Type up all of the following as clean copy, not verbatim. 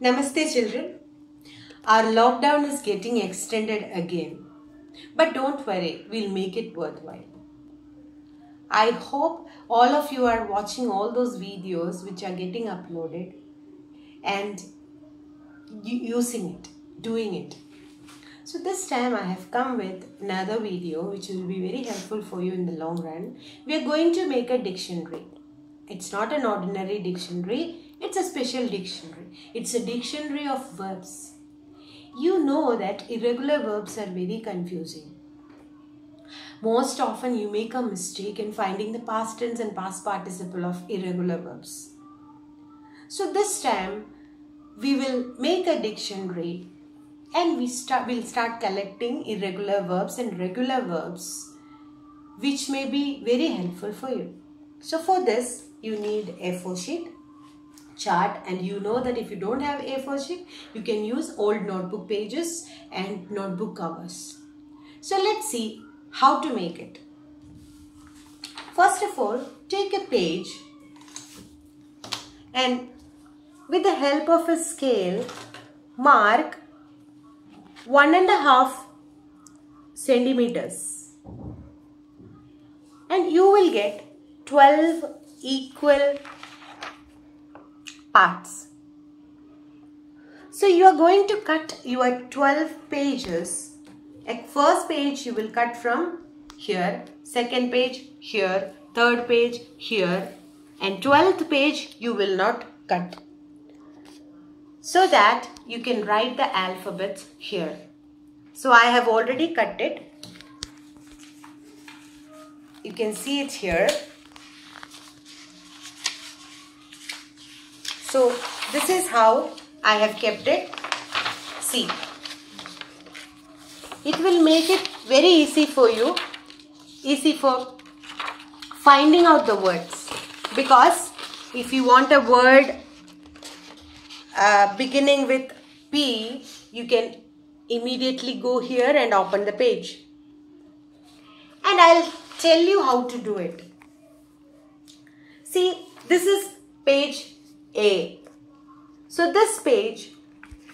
Namaste children. Our lockdown is getting extended again. But don't worry, we'll make it worthwhile. I hope all of you are watching all those videos which are getting uploaded and using it, doing it. So this time I have come with another video which will be very helpful for you in the long run. We are going to make a dictionary. It's not an ordinary dictionary, it's a special dictionary. It's a dictionary of verbs. You know that irregular verbs are very confusing. Most often you make a mistake in finding the past tense and past participle of irregular verbs. So this time we will make a dictionary and we'll start collecting irregular verbs and regular verbs which may be very helpful for you. So for this you need A4 sheet, chart, and you know that if you don't have A4 sheet you can use old notebook pages and notebook covers. So let's see how to make it. First of all, take a page and with the help of a scale mark 1.5 centimeters and you will get 12 equal parts. So you are going to cut your 12 pages. At first page you will cut from here, second page here, third page here, and 12th page you will not cut, so that you can write the alphabet here. So I have already cut it. You can see it here. So this is how I have kept it. See, it will make it very easy for you, easy for finding out the words, because if you want a word beginning with P, you can immediately go here and open the page. And I'll tell you how to do it. See, this is page A. So this page,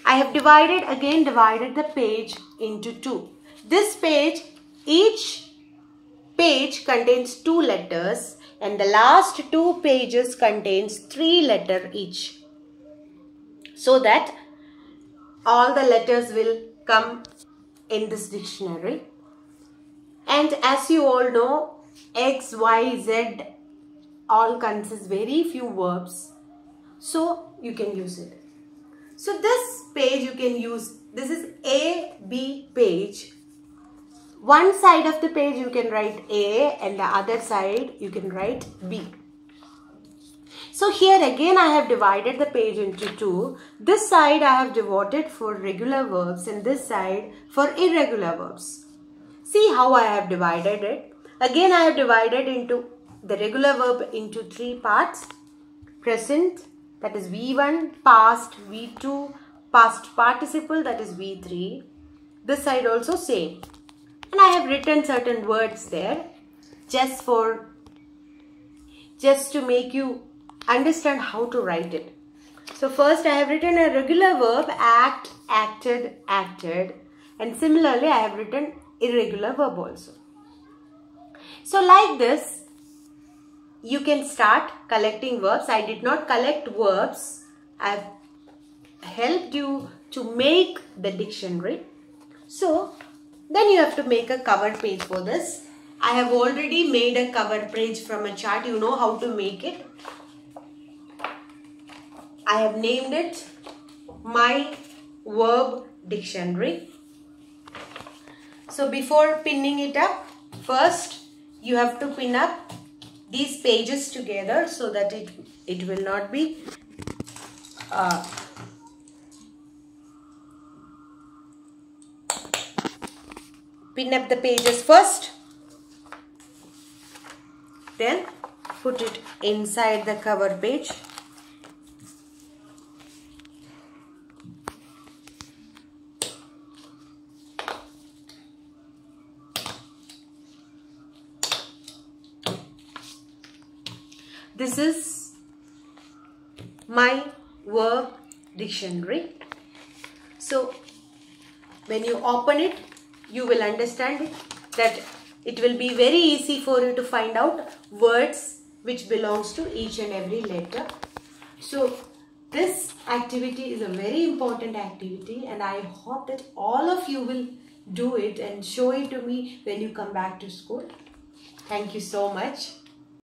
I have divided the page into two. This page, each page contains 2 letters and the last 2 pages contains 3 letters each, so that all the letters will come in this dictionary. And as you all know, X, Y, Z all consist very few verbs, so you can use it. So this page you can use, this is A, B page. One side of the page you can write A and the other side you can write B. So here again I have divided the page into 2. This side I have devoted for regular verbs and this side for irregular verbs. See how I have divided it. Again I have divided into the regular verb into 3 parts. Present, that is V1, past V2, past participle, that is V3. This side also same. And I have written certain words there just to make you understand how to write it. So first I have written a regular verb, act, acted, acted, and similarly I have written irregular verb also. So like this you can start collecting verbs. I did not collect verbs. I have helped you to make the dictionary. So then you have to make a cover page for this. I have already made a cover page from a chart. You know how to make it. I have named it My Verb Dictionary. So before pinning it up, first you have to pin up these pages together so that it will not be pin up the pages first, then put it inside the cover page. This is My Verb dictionary. So when you open it, you will understand it, that it will be very easy for you to find out words which belongs to each and every letter. So this activity is a very important activity, and I hope that all of you will do it and show it to me when you come back to school. Thank you so much.